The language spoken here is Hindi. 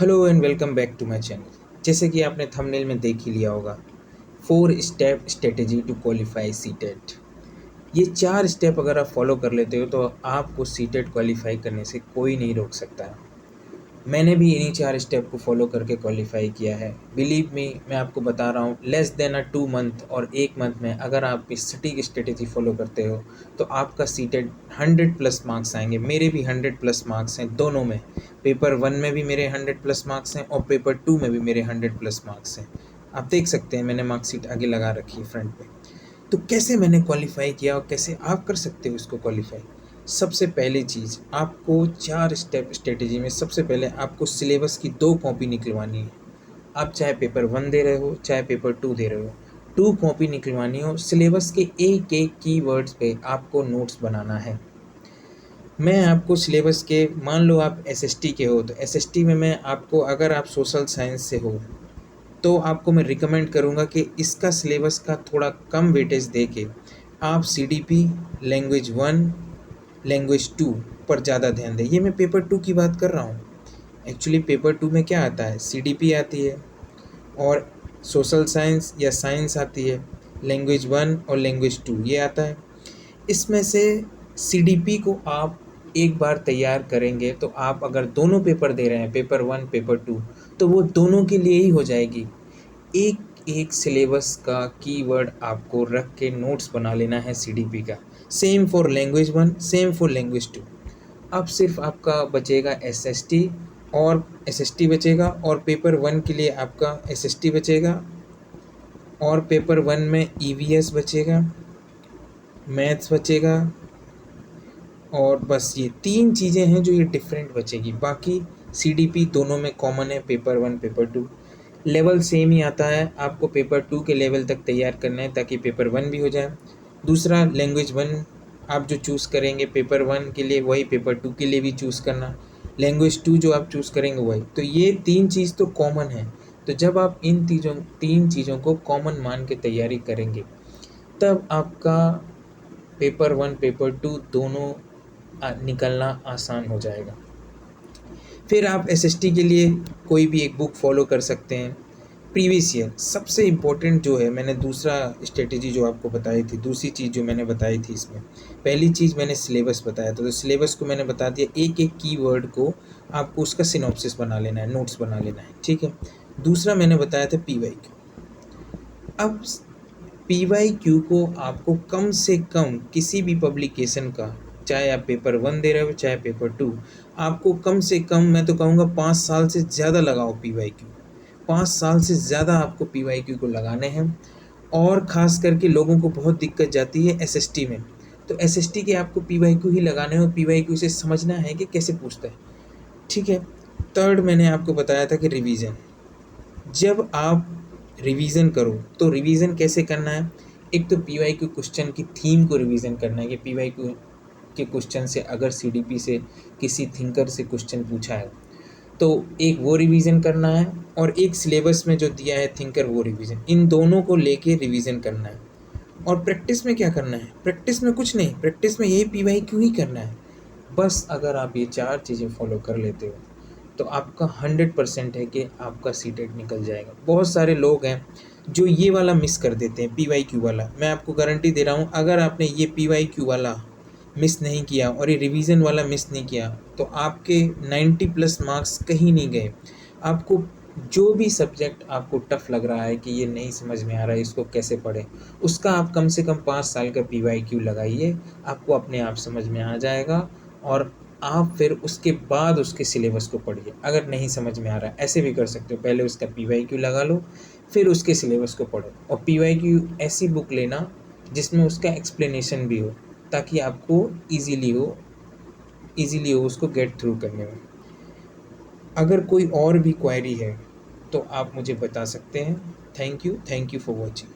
Hello and welcome back to my channel. जैसे कि आपने थंबनेल में देख ही लिया होगा, 4 step strategy to qualify CTET. ये 4 स्टेप अगर आप फॉलो कर लेते हो तो आपको सीटेट क्वालिफाई करने से कोई नहीं रोक सकता है। मैंने भी इन्हीं 4 स्टेप को फॉलो करके क्वालिफाई किया है। बिलीव मी, मैं आपको बता रहा हूँ, लेस देन 2 मंथ और 1 मंथ में अगर आप इस सटीक स्ट्रेटेजी फॉलो करते हो तो आपका सीटेट 100+ मार्क्स आएंगे। मेरे भी 100+ मार्क्स हैं दोनों में। पेपर 1 में भी मेरे 100+ मार्क्स हैं और पेपर 2 में भी मेरे 100+ मार्क्स हैं। आप देख सकते हैं, मैंने मार्कशीट आगे लगा रखी है फ्रंट पे। तो कैसे मैंने क्वालिफाई किया और कैसे आप कर सकते हो इसको क्वालिफाई। सबसे पहली चीज़, आपको 4 स्टेप स्ट्रेटेजी में सबसे पहले आपको सिलेबस की 2 कॉपी निकलवानी है। आप चाहे पेपर 1 दे रहे हो चाहे पेपर 2 दे रहे हो, 2 कॉपी निकलवानी हो। सिलेबस के एक एक कीवर्ड्स पे आपको नोट्स बनाना है। मैं आपको सिलेबस के, मान लो आप एसएसटी के हो तो एसएसटी में मैं आपको, अगर आप सोशल साइंस से हो तो आपको मैं रिकमेंड करूँगा कि इसका सिलेबस का थोड़ा कम वेटेज दे के आप सीडीपी, लैंग्वेज 1, लैंग्वेज 2 पर ज़्यादा ध्यान दें। ये मैं पेपर 2 की बात कर रहा हूँ। एक्चुअली पेपर 2 में क्या आता है, सीडीपी आती है और सोशल साइंस या साइंस आती है, लैंग्वेज 1 और लैंग्वेज 2 ये आता है। इसमें से सीडीपी को आप एक बार तैयार करेंगे तो आप अगर दोनों पेपर दे रहे हैं, पेपर 1 पेपर 2, तो वो दोनों के लिए ही हो जाएगी। एक एक सिलेबस का कीवर्ड आपको रख के नोट्स बना लेना है सीडीपी का। Same for language 1, same for language 2। अब सिर्फ आपका बचेगा एसएसटी और एसएसटी बचेगा, और पेपर 1 के लिए आपका एसएसटी बचेगा और पेपर 1 में ईवीएस बचेगा, मैथ्स बचेगा, और बस ये 3 चीज़ें हैं जो ये डिफरेंट बचेगी। बाकी सीडीपी दोनों में कॉमन है, पेपर 1 पेपर 2 लेवल सेम ही आता है। आपको पेपर 2 के लेवल तक तैयार करना है ताकि पेपर 1 भी हो जाए। दूसरा, लैंग्वेज 1 आप जो चूज़ करेंगे पेपर 1 के लिए वही पेपर 2 के लिए भी चूज़ करना। लैंग्वेज 2 जो आप चूज़ करेंगे वही। तो ये 3 चीज़ तो कॉमन है। तो जब आप इन 3 चीज़ों को कॉमन मान के तैयारी करेंगे तब आपका पेपर 1 पेपर 2 दोनों निकलना आसान हो जाएगा। फिर आप एसएसटी के लिए कोई भी एक बुक फॉलो कर सकते हैं। प्रीवियस ईयर सबसे इम्पोर्टेंट जो है, मैंने दूसरा स्ट्रेटेजी जो आपको बताई थी, दूसरी चीज़ जो मैंने बताई थी इसमें, पहली चीज़ मैंने सिलेबस बताया था, तो सिलेबस को मैंने बता दिया। एक एक कीवर्ड को आपको उसका सिनॉप्सिस बना लेना है, नोट्स बना लेना है, ठीक है। दूसरा मैंने बताया था पीवाईक्यू। अब पीवाईक्यू को आपको कम से कम किसी भी पब्लिकेशन का, चाहे आप पेपर 1 दे रहे हो चाहे पेपर 2, आपको कम से कम, मैं तो कहूँगा 5 साल से ज़्यादा लगाओ पीवाईक्यू। 5 साल से ज़्यादा आपको पीवाईक्यू को लगाने हैं। और ख़ास करके लोगों को बहुत दिक्कत जाती है एसएसटी में, तो एसएसटी के आपको पीवाईक्यू ही लगाने हो। पीवाईक्यू से समझना है कि कैसे पूछता है, ठीक है। थर्ड, मैंने आपको बताया था कि रिवीजन। जब आप रिवीजन करो तो रिवीजन कैसे करना है। एक तो पीवाईक्यू क्वेश्चन की थीम को रिवीजन करना है कि पीवाईक्यू के क्वेश्चन से अगर सीडीपी से किसी थिंकर से क्वेश्चन पूछा है तो एक वो रिवीजन करना है, और एक सिलेबस में जो दिया है थिंकर वो रिवीजन, इन दोनों को लेके रिवीजन करना है। और प्रैक्टिस में क्या करना है, प्रैक्टिस में कुछ नहीं, प्रैक्टिस में यही पीवाईक्यू ही करना है। बस अगर आप ये 4 चीज़ें फॉलो कर लेते हो तो आपका 100% है कि आपका सीटेट निकल जाएगा। बहुत सारे लोग हैं जो ये वाला मिस कर देते हैं, पीवाईक्यू वाला। मैं आपको गारंटी दे रहा हूँ, अगर आपने ये पीवाईक्यू वाला मिस नहीं किया और ये रिवीजन वाला मिस नहीं किया तो आपके 90+ मार्क्स कहीं नहीं गए। आपको जो भी सब्जेक्ट आपको टफ लग रहा है कि ये नहीं समझ में आ रहा है इसको कैसे पढ़ें, उसका आप कम से कम 5 साल का पीवाईक्यू लगाइए, आपको अपने आप समझ में आ जाएगा। और आप फिर उसके बाद उसके सिलेबस को पढ़िए। अगर नहीं समझ में आ रहा है ऐसे भी कर सकते हो, पहले उसका पीवाईक्यू लगा लो फिर उसके सिलेबस को पढ़ो। और पीवाईक्यू ऐसी बुक लेना जिसमें उसका एक्सप्लेनेशन भी हो, ताकि आपको ईज़िली हो उसको गेट थ्रू करने में। अगर कोई और भी क्वेरी है तो आप मुझे बता सकते हैं। Thank you for watching.